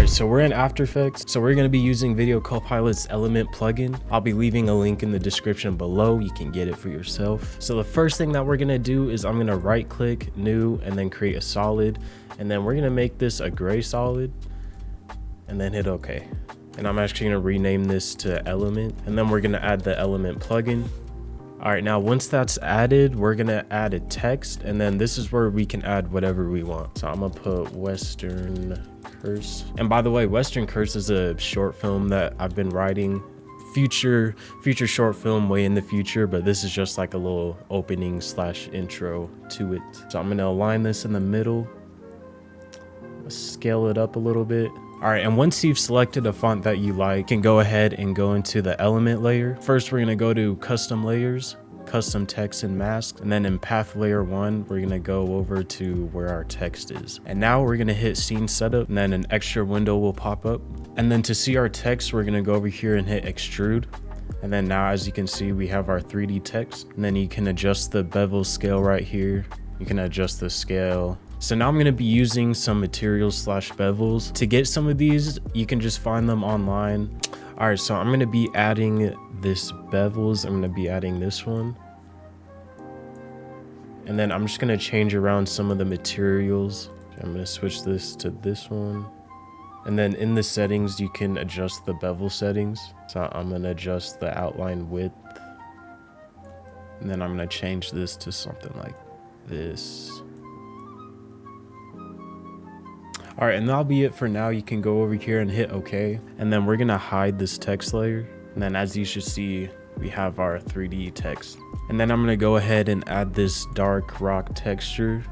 right, so we're in After Effects. So we're gonna be using Video Copilot's Element plugin. I'll be leaving a link in the description below. You can get it for yourself. So the first thing that we're gonna do is I'm gonna right click, new, and then create a solid. And then we're gonna make this a gray solid and then hit OK. And I'm actually gonna rename this to Element, and then we're gonna add the Element plugin. All right, now once that's added, we're gonna add a text, and then this is where we can add whatever we want. So I'm gonna put Western Curse. And by the way, Western Curse is a short film that I've been writing. Future short film way in the future, but this is just like a little opening / intro to it. So I'm gonna align this in the middle, scale it up a little bit. All right, and once you've selected a font that you like, you can go ahead and go into the element layer. First, we're gonna go to custom layers, custom text and mask, and then in path layer 1, we're gonna go over to where our text is. And now we're gonna hit scene setup, and then an extra window will pop up. And then to see our text, we're gonna go over here and hit extrude. And then now, as you can see, we have our 3D text. And then you can adjust the bevel scale right here. You can adjust the scale. So now I'm going to be using some materials / bevels. To get some of these, you can just find them online. All right, so I'm going to be adding this bevels. I'm going to be adding this one. And then I'm just going to change around some of the materials. I'm going to switch this to this one. And then in the settings, you can adjust the bevel settings. So I'm going to adjust the outline width. And then I'm going to change this to something like this. All right, and that'll be it for now. You can go over here and hit OK. And then we're gonna hide this text layer. And then as you should see, we have our 3D text. And then I'm gonna go ahead and add this dark rock texture.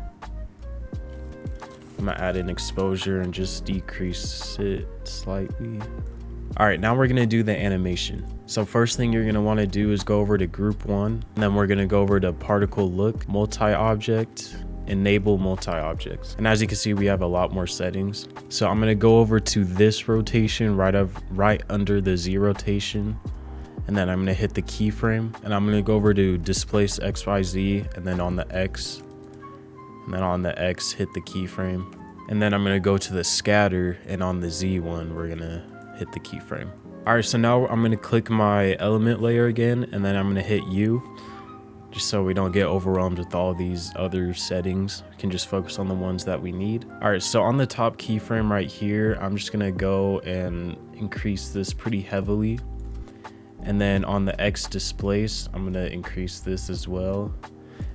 I'm gonna add an exposure and just decrease it slightly. All right, now we're gonna do the animation. So first thing you're gonna wanna do is go over to group 1. And then we're gonna go over to particle look, multi-object, enable multi-objects. And as you can see, we have a lot more settings. So I'm going to go over to this rotation right under the Z rotation, and then I'm going to hit the keyframe, and I'm going to go over to displace XYZ, and then on the X, and then on the X hit the keyframe, and then I'm going to go to the scatter, and on the Z one we're going to hit the keyframe. All right, so now I'm going to click my element layer again, and then I'm going to hit U, just so we don't get overwhelmed with all these other settings. We can just focus on the ones that we need. All right, so on the top keyframe right here, I'm just gonna go and increase this pretty heavily. And then on the X displace, I'm gonna increase this as well.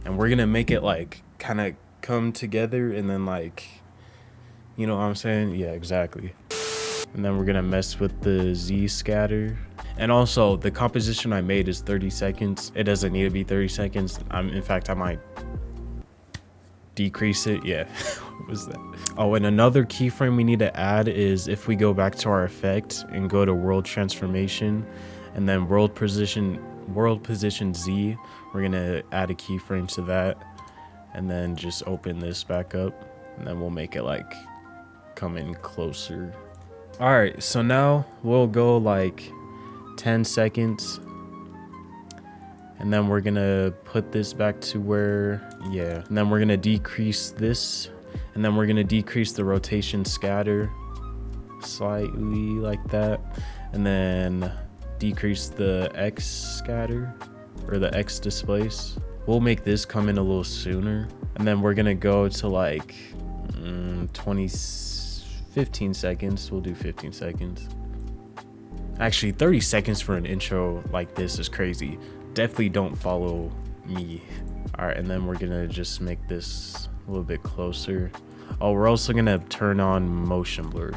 And we're gonna make it like kind of come together and then like, you know what I'm saying? Yeah, exactly. And then we're gonna mess with the Z scatter. And also, the composition I made is 30 seconds. It doesn't need to be 30 seconds. In fact, I might decrease it. Yeah, what was that? Oh, and another keyframe we need to add is if we go back to our effect and go to world transformation and then world position Z, we're gonna add a keyframe to that and then just open this back up, and then we'll make it like come in closer. All right, so now we'll go like 10 seconds, and then we're gonna put this back to where, yeah, and then we're gonna decrease this, and then we're gonna decrease the rotation scatter slightly like that, and then decrease the X scatter or the X displace. We'll make this come in a little sooner, and then we're gonna go to like 15 seconds. We'll do 15 seconds. Actually, 30 seconds for an intro like this is crazy. Definitely don't follow me. All right, and then we're gonna just make this a little bit closer. Oh, we're also gonna turn on motion blur.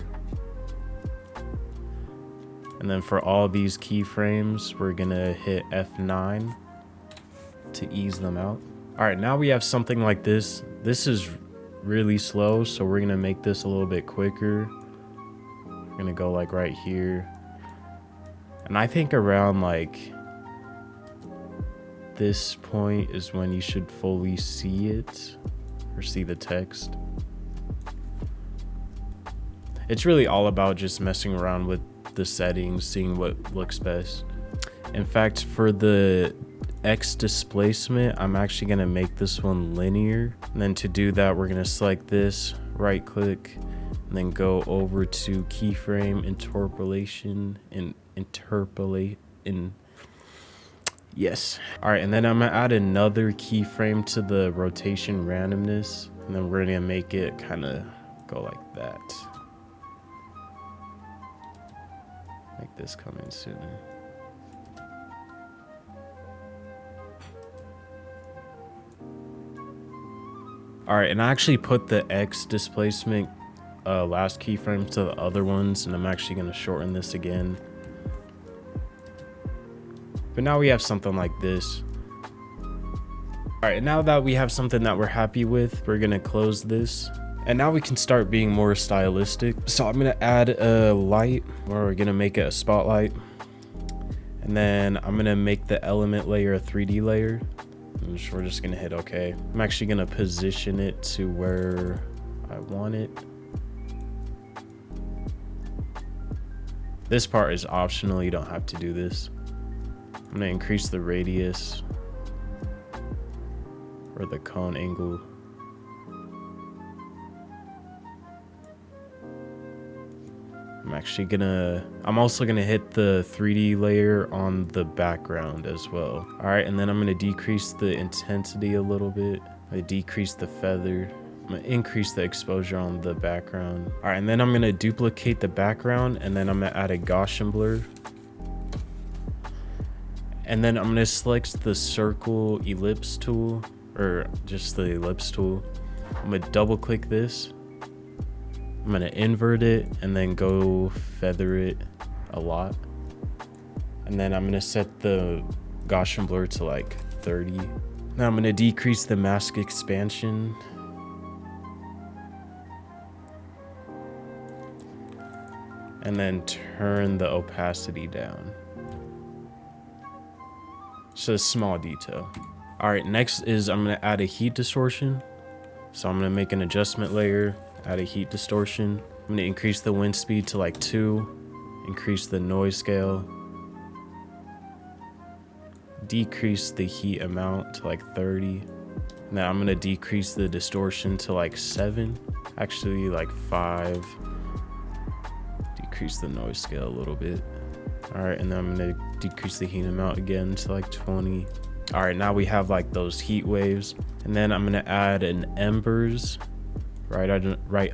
And then for all these keyframes, we're gonna hit F9 to ease them out. All right, now we have something like this. This is really slow, so we're gonna make this a little bit quicker. We're gonna go like right here. And I think around like this point is when you should fully see it or see the text. It's really all about just messing around with the settings, seeing what looks best. In fact, for the X displacement, I'm actually gonna make this one linear. And then to do that, we're gonna select this, right click, and then go over to keyframe interpolation and yes. All right, and then I'm gonna add another keyframe to the rotation randomness, and then we're gonna make it kind of go like that. Like this coming soon. All right, and I actually put the X displacement last keyframe to the other ones, and I'm actually gonna shorten this again. But now we have something like this. All right, now that we have something that we're happy with, we're gonna close this. And now we can start being more stylistic. So I'm gonna add a light, or we're gonna make it a spotlight. And then I'm gonna make the element layer a 3D layer. And we're just gonna hit OK. I'm actually gonna position it to where I want it. This part is optional, you don't have to do this. I'm gonna increase the radius or the cone angle. I'm also gonna hit the 3D layer on the background as well. All right, and then I'm gonna decrease the intensity a little bit. I decrease the feather. I'm gonna increase the exposure on the background. All right, and then I'm gonna duplicate the background, and then I'm gonna add a Gaussian blur. And then I'm gonna select the circle ellipse tool, or just the ellipse tool. I'm gonna double click this. I'm gonna invert it and then go feather it a lot. And then I'm gonna set the Gaussian blur to like 30. Now I'm gonna decrease the mask expansion. And then turn the opacity down. So a small detail. All right, next is I'm gonna add a heat distortion. So I'm gonna make an adjustment layer, add a heat distortion. I'm gonna increase the wind speed to like 2, increase the noise scale, decrease the heat amount to like 30. And then I'm gonna decrease the distortion to like 7, actually like 5. Decrease the noise scale a little bit. All right, and then I'm gonna decrease the heat amount again to like 20. All right, now we have like those heat waves. And then I'm gonna add an embers right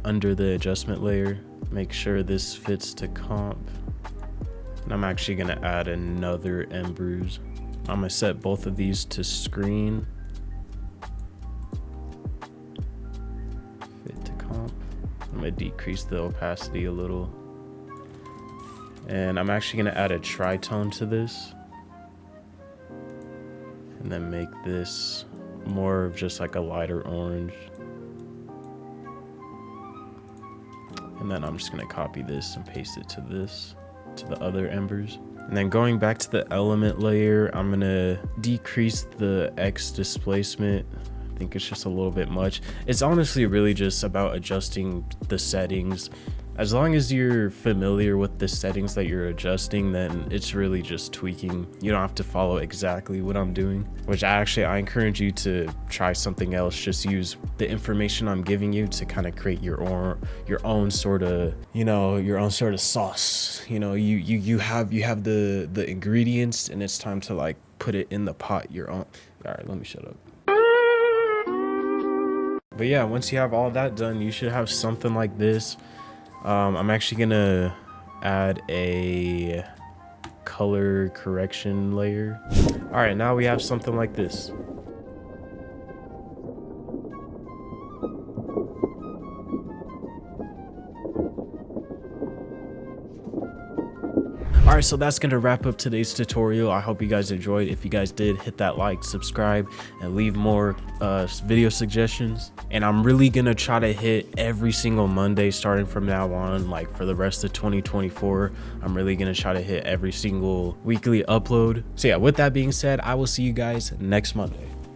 under the adjustment layer. Make sure this fits to comp. And I'm actually gonna add another embers. I'm gonna set both of these to screen. Fit to comp. I'm gonna decrease the opacity a little. And I'm actually gonna add a tritone to this. And then make this more of just like a lighter orange. And then I'm just gonna copy this and paste it to the other embers. And then going back to the element layer, I'm gonna decrease the X displacement. I think it's just a little bit much. It's honestly really just about adjusting the settings. As long as you're familiar with the settings that you're adjusting, then it's really just tweaking. You don't have to follow exactly what I'm doing, which I encourage you to try something else. Just use the information I'm giving you to kind of create your own sort of, your own sort of sauce. You have the ingredients, and it's time to like put it in the pot your own. All right, let me shut up. But yeah, once you have all that done, you should have something like this. I'm actually gonna add a color correction layer. All right, now we have something like this. Alright, so that's gonna wrap up today's tutorial. I hope you guys enjoyed. If you guys did, hit that like, subscribe, and leave more video suggestions. And I'm really gonna try to hit every single Monday starting from now on, like for the rest of 2024. I'm really gonna try to hit every single weekly upload. So yeah, with that being said, I will see you guys next Monday.